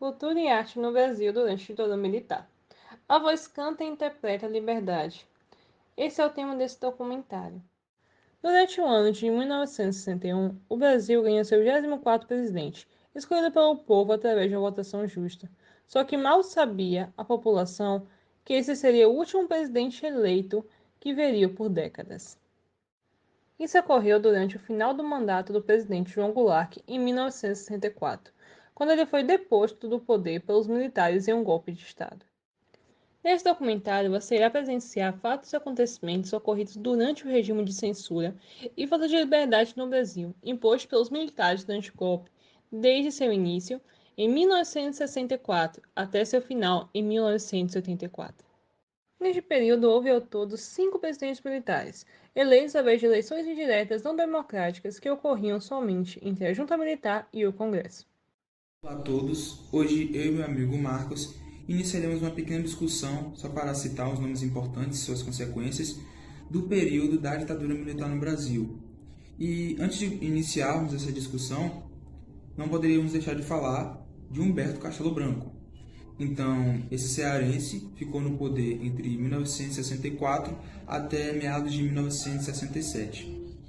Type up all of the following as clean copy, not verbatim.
Cultura e arte no Brasil durante a ditadura militar. A voz canta e interpreta a liberdade. Esse é o tema desse documentário. Durante o ano de 1961, o Brasil ganha seu 24º presidente, escolhido pelo povo através de uma votação justa. Só que mal sabia a população que esse seria o último presidente eleito que veria por décadas. Isso ocorreu durante o final do mandato do presidente João Goulart em 1964, quando ele foi deposto do poder pelos militares em um golpe de Estado. Nesse documentário, você irá presenciar fatos e acontecimentos ocorridos durante o regime de censura e falta de liberdade no Brasil, imposto pelos militares durante o golpe, desde seu início, em 1964, até seu final, em 1984. Neste período, houve ao todo 5 presidentes militares, eleitos através de eleições indiretas não democráticas que ocorriam somente entre a junta militar e o Congresso. Olá a todos, hoje eu e meu amigo Marcos iniciaremos uma pequena discussão, só para citar os nomes importantes e suas consequências, do período da ditadura militar no Brasil. E antes de iniciarmos essa discussão, não poderíamos deixar de falar de Humberto Castelo Branco. Então, esse cearense ficou no poder entre 1964 até meados de 1967.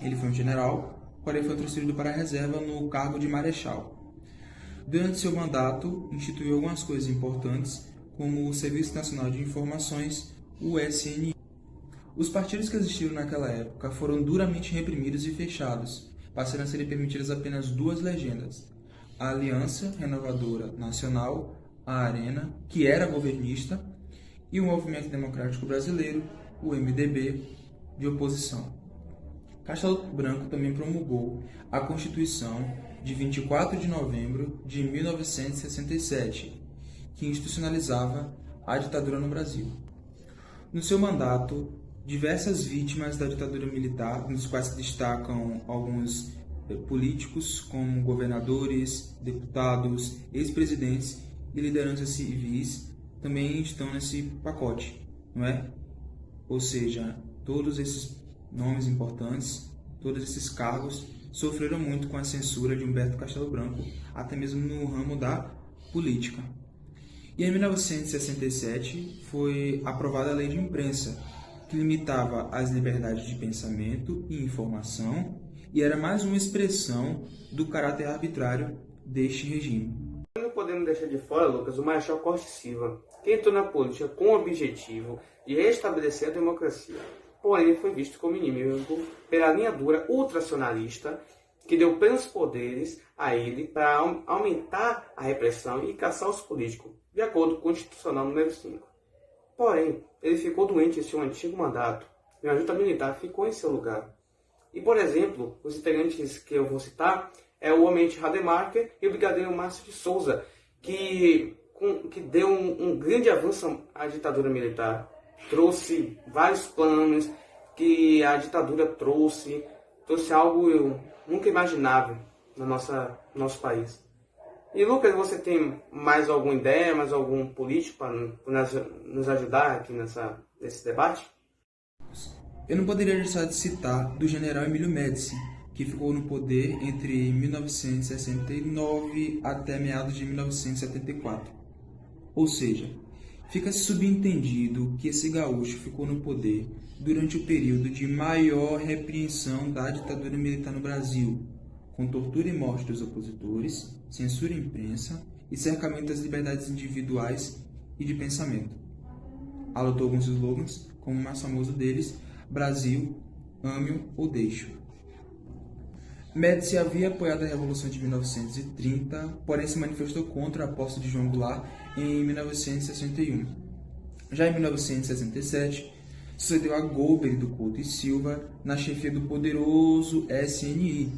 Ele foi um general, porém foi transferido para a reserva no cargo de marechal. Durante seu mandato, instituiu algumas coisas importantes, como o Serviço Nacional de Informações, o SNI. Os partidos que existiram naquela época foram duramente reprimidos e fechados, passando a serem permitidas apenas 2 legendas: a Aliança Renovadora Nacional, a Arena, que era governista, e o Movimento Democrático Brasileiro, o MDB, de oposição. Castelo Branco também promulgou a Constituição de 24 de novembro de 1967, que institucionalizava a ditadura no Brasil. No seu mandato, diversas vítimas da ditadura militar, nos quais se destacam alguns políticos, como governadores, deputados, ex-presidentes e lideranças civis, também estão nesse pacote, não é? Ou seja, todos esses nomes importantes, todos esses cargos sofreram muito com a censura de Humberto Castelo Branco, até mesmo no ramo da política. E em 1967 foi aprovada a Lei de Imprensa, que limitava as liberdades de pensamento e informação e era mais uma expressão do caráter arbitrário deste regime. Não podemos deixar de fora, Lucas, o Marechal Costa e Silva, que entrou na política com o objetivo de restabelecer a democracia. Porém, foi visto como inimigo pela linha dura ultracionalista, que deu plenos poderes a ele para aumentar a repressão e caçar os políticos, de acordo com o Constitucional número 5. Porém, ele ficou doente em seu antigo mandato, e a junta militar ficou em seu lugar. E, por exemplo, os integrantes que eu vou citar é o Almirante Rademacher e o Brigadeiro Márcio de Souza, que deu um grande avanço à ditadura militar. Trouxe vários planos que a ditadura trouxe algo nunca imaginável no nosso país. E Lucas, você tem mais alguma ideia, mais algum político para nos ajudar aqui nesse debate? Eu não poderia deixar de citar do general Emílio Médici, que ficou no poder entre 1969 até meados de 1974. Ou seja, fica-se subentendido que esse gaúcho ficou no poder durante o período de maior repreensão da ditadura militar no Brasil, com tortura e morte dos opositores, censura à imprensa e cercamento das liberdades individuais e de pensamento. Adotou alguns slogans, como o mais famoso deles, Brasil, ame-o ou deixe-o. Médici havia apoiado a Revolução de 1930, porém se manifestou contra a posse de João Goulart em 1961. Já em 1967, sucedeu a Golbery do Couto e Silva na chefia do poderoso SNI,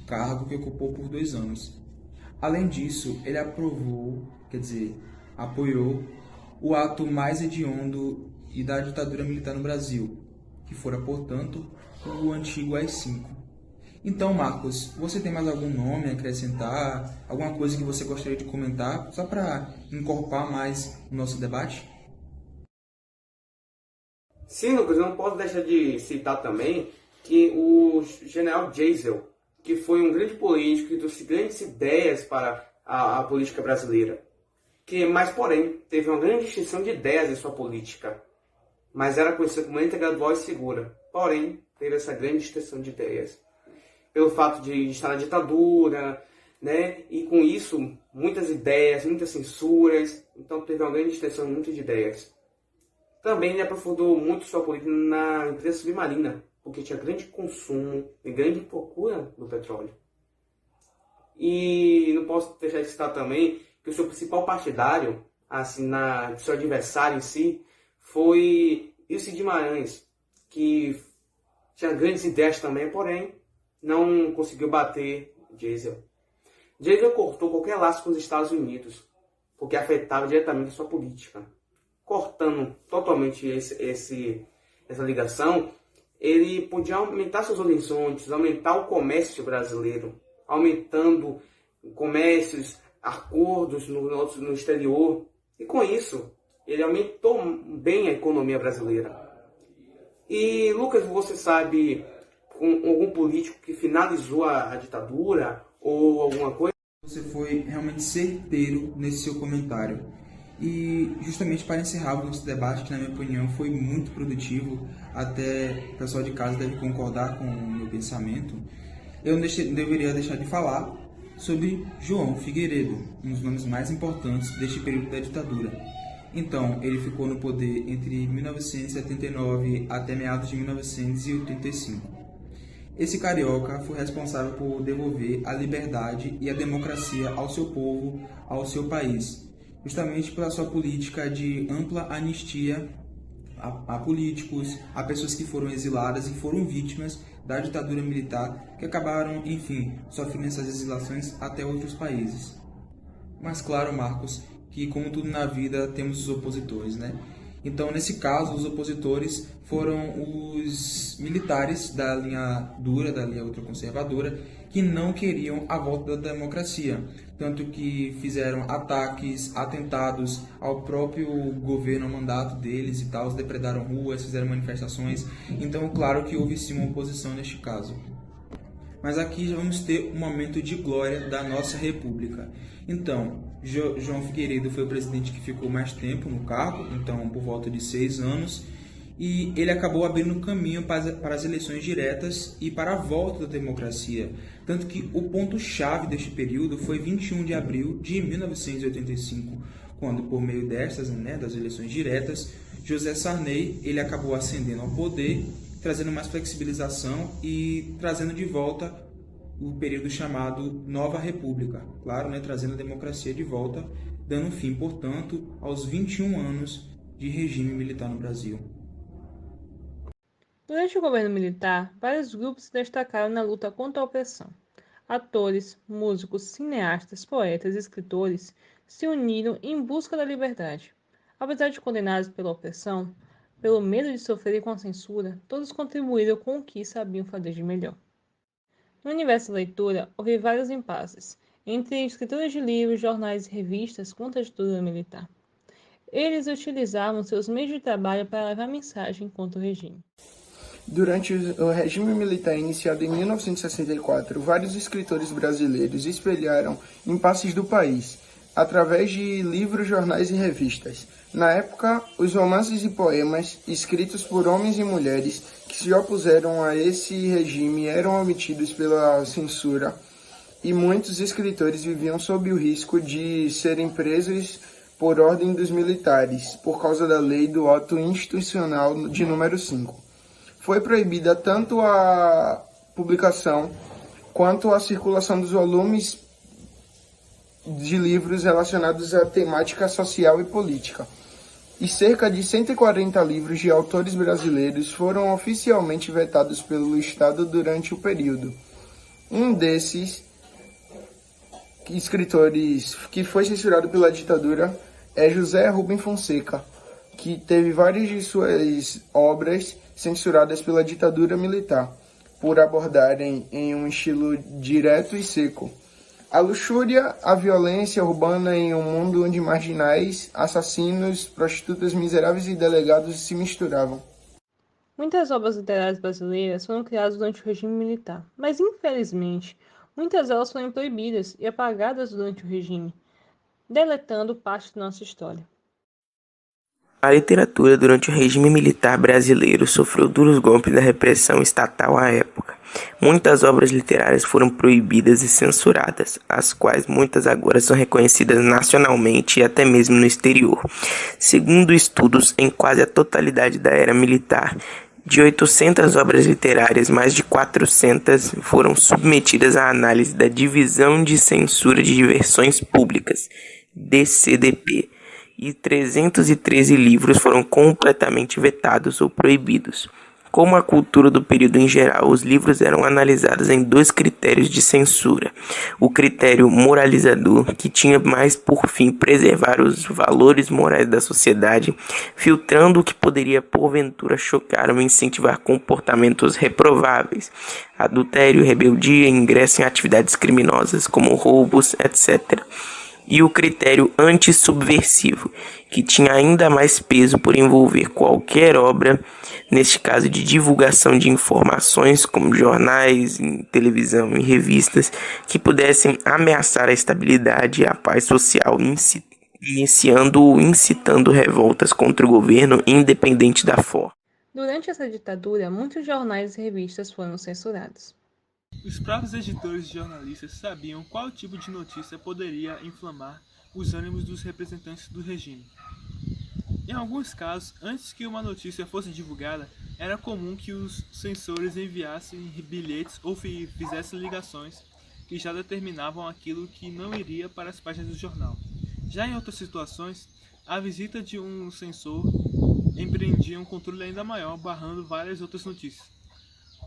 cargo que ocupou por 2 anos. Além disso, ele apoiou o ato mais hediondo e da ditadura militar no Brasil, que fora, portanto, o antigo AI-5. Então, Marcos, você tem mais algum nome a acrescentar? Alguma coisa que você gostaria de comentar, só para encorpar mais o nosso debate? Sim, Lucas, não posso deixar de citar também que o general Geisel, que foi um grande político que trouxe grandes ideias para a política brasileira. Mas, porém, teve uma grande distinção de ideias em sua política. Mas era conhecida como lenta, gradual e segura. Porém, teve essa grande distinção de ideias. Pelo fato de estar na ditadura, né? E com isso, muitas ideias, muitas censuras. Então, teve uma grande distinção muito de ideias. Também ele aprofundou muito sua política na empresa submarina, porque tinha grande consumo e grande procura do petróleo. E não posso deixar de citar também que o seu principal partidário, assim, seu adversário em si, foi Ilse Guimarães, que tinha grandes ideias também, porém não conseguiu bater Geisel. Geisel cortou qualquer laço com os Estados Unidos, porque afetava diretamente a sua política. Cortando totalmente essa ligação, ele podia aumentar seus horizontes, aumentar o comércio brasileiro, aumentando comércios, acordos no exterior. E com isso, ele aumentou bem a economia brasileira. E, Lucas, você sabe algum político que finalizou a ditadura ou alguma coisa? Você foi realmente certeiro nesse seu comentário. E justamente para encerrar o nosso debate, que na minha opinião foi muito produtivo, até o pessoal de casa deve concordar com o meu pensamento, eu não deveria deixar de falar sobre João Figueiredo, um dos nomes mais importantes deste período da ditadura. Então, ele ficou no poder entre 1979 até meados de 1985. Esse carioca foi responsável por devolver a liberdade e a democracia ao seu povo, ao seu país, justamente pela sua política de ampla anistia a políticos, a pessoas que foram exiladas e foram vítimas da ditadura militar, que acabaram, enfim, sofrendo essas exilações até outros países. Mas claro, Marcos, que como tudo na vida temos os opositores, né? Então, nesse caso, os opositores foram os militares da linha dura, da linha ultraconservadora, que não queriam a volta da democracia. Tanto que fizeram ataques, atentados ao próprio governo, ao mandato deles e tal, depredaram ruas, fizeram manifestações. Então, claro que houve sim uma oposição neste caso. Mas aqui já vamos ter um momento de glória da nossa república. Então, João Figueiredo foi o presidente que ficou mais tempo no cargo, então por volta de 6 anos, e ele acabou abrindo caminho para as eleições diretas e para a volta da democracia. Tanto que o ponto-chave deste período foi 21 de abril de 1985, quando, por meio destas, das eleições diretas, José Sarney ele acabou ascendendo ao poder, trazendo mais flexibilização e trazendo de volta o período chamado Nova República, claro, trazendo a democracia de volta, dando fim, portanto, aos 21 anos de regime militar no Brasil. Durante o governo militar, vários grupos se destacaram na luta contra a opressão. Atores, músicos, cineastas, poetas e escritores se uniram em busca da liberdade. Apesar de condenados pela opressão, pelo medo de sofrerem com a censura, todos contribuíram com o que sabiam fazer de melhor. No universo da leitura, houve vários impasses, entre escritores de livros, jornais e revistas contra a ditadura militar. Eles utilizavam seus meios de trabalho para levar mensagem contra o regime. Durante o regime militar iniciado em 1964, vários escritores brasileiros espelharam impasses do país, através de livros, jornais e revistas. Na época, os romances e poemas, escritos por homens e mulheres que se opuseram a esse regime, eram omitidos pela censura, e muitos escritores viviam sob o risco de serem presos por ordem dos militares, por causa da lei do ato institucional de número 5. Foi proibida tanto a publicação quanto a circulação dos volumes de livros relacionados à temática social e política. E cerca de 140 livros de autores brasileiros foram oficialmente vetados pelo Estado durante o período. Um desses escritores que foi censurado pela ditadura é José Rubem Fonseca, que teve várias de suas obras censuradas pela ditadura militar, por abordarem em um estilo direto e seco a luxúria, a violência urbana em um mundo onde marginais, assassinos, prostitutas miseráveis e delegados se misturavam. Muitas obras literárias brasileiras foram criadas durante o regime militar, mas infelizmente, Muitas delas foram proibidas e apagadas durante o regime, deletando parte da nossa história. A literatura durante o regime militar brasileiro sofreu duros golpes da repressão estatal à época. Muitas obras literárias foram proibidas e censuradas, as quais muitas agora são reconhecidas nacionalmente e até mesmo no exterior. Segundo estudos, em quase a totalidade da era militar, de 800 obras literárias, mais de 400 foram submetidas à análise da Divisão de Censura de Diversões Públicas, DCDP, e 313 livros foram completamente vetados ou proibidos. Como a cultura do período em geral, os livros eram analisados em 2 critérios de censura. O critério moralizador, que tinha mais por fim preservar os valores morais da sociedade, filtrando o que poderia porventura chocar ou incentivar comportamentos reprováveis, adultério, rebeldia, ingresso em atividades criminosas como roubos, etc. E o critério antissubversivo, que tinha ainda mais peso por envolver qualquer obra, neste caso de divulgação de informações como jornais, televisão e revistas, que pudessem ameaçar a estabilidade e a paz social, iniciando ou incitando revoltas contra o governo, independente da forma. Durante essa ditadura, muitos jornais e revistas foram censurados. Os próprios editores e jornalistas sabiam qual tipo de notícia poderia inflamar os ânimos dos representantes do regime. Em alguns casos, antes que uma notícia fosse divulgada, era comum que os censores enviassem bilhetes ou fizessem ligações que já determinavam aquilo que não iria para as páginas do jornal. Já em outras situações, a visita de um censor empreendia um controle ainda maior, barrando várias outras notícias.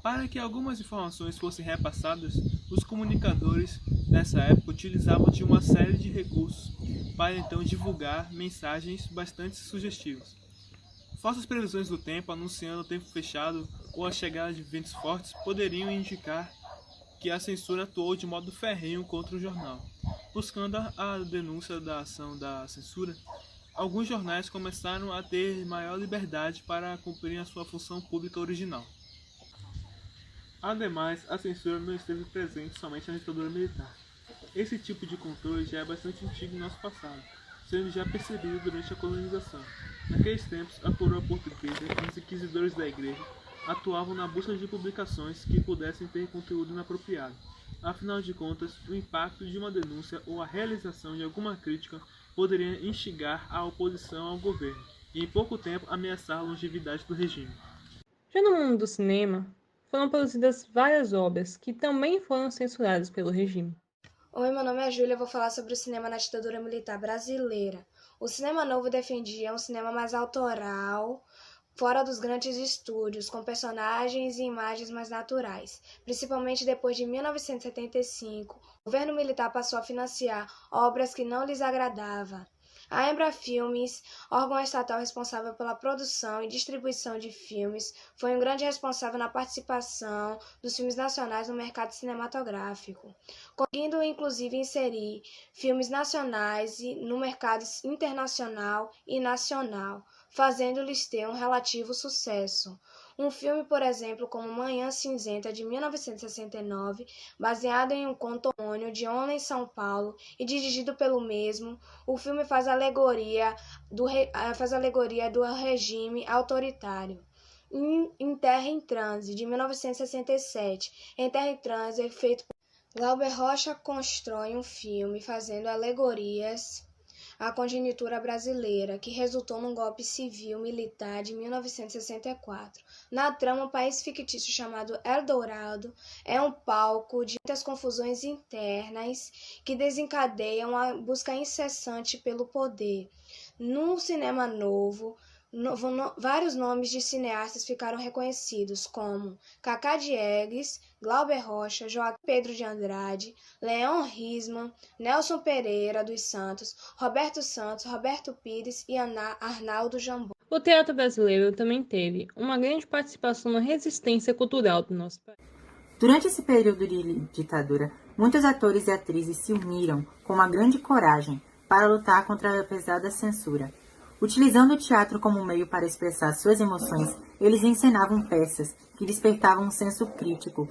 Para que algumas informações fossem repassadas, os comunicadores nessa época utilizavam de uma série de recursos para então divulgar mensagens bastante sugestivas. Falsas previsões do tempo, anunciando o tempo fechado ou a chegada de ventos fortes, poderiam indicar que a censura atuou de modo ferrenho contra o jornal. Buscando a denúncia da ação da censura, alguns jornais começaram a ter maior liberdade para cumprir a sua função pública original. Ademais, a censura não esteve presente somente na ditadura militar. Esse tipo de controle já é bastante antigo em nosso passado, sendo já percebido durante a colonização. Naqueles tempos, a coroa portuguesa e os inquisidores da igreja atuavam na busca de publicações que pudessem ter conteúdo inapropriado. Afinal de contas, o impacto de uma denúncia ou a realização de alguma crítica poderia instigar a oposição ao governo e, em pouco tempo, ameaçar a longevidade do regime. Já no mundo do cinema, foram produzidas várias obras que também foram censuradas pelo regime. Oi, meu nome é Júlia, eu vou falar sobre o cinema na ditadura militar brasileira. O cinema novo defendia um cinema mais autoral, fora dos grandes estúdios, com personagens e imagens mais naturais. Principalmente depois de 1975, o governo militar passou a financiar obras que não lhes agradavam. A Embrafilmes, órgão estatal responsável pela produção e distribuição de filmes, foi um grande responsável na participação dos filmes nacionais no mercado cinematográfico, conseguindo inclusive inserir filmes nacionais no mercado internacional e nacional, fazendo-lhes ter um relativo sucesso. Um filme, por exemplo, como Manhã Cinzenta, de 1969, baseado em um conto homônimo de Ona em São Paulo e dirigido pelo mesmo, o filme faz alegoria do regime autoritário. Em Terra em Transe, de 1967. Em Terra em Transe, feito por Glauber Rocha, constrói um filme fazendo alegorias à conjuntura brasileira, que resultou num golpe civil-militar de 1964. Na trama, um país fictício chamado Eldorado é um palco de muitas confusões internas que desencadeiam a busca incessante pelo poder. No cinema novo, vários nomes de cineastas ficaram reconhecidos, como Cacá Diegues, Glauber Rocha, Joaquim Pedro de Andrade, Leon Risman, Nelson Pereira dos Santos, Roberto Pires e Arnaldo Jambon. O teatro brasileiro também teve uma grande participação na resistência cultural do nosso país. Durante esse período de ditadura, muitos atores e atrizes se uniram com uma grande coragem para lutar contra a pesada censura. Utilizando o teatro como meio para expressar suas emoções, eles encenavam peças que despertavam um senso crítico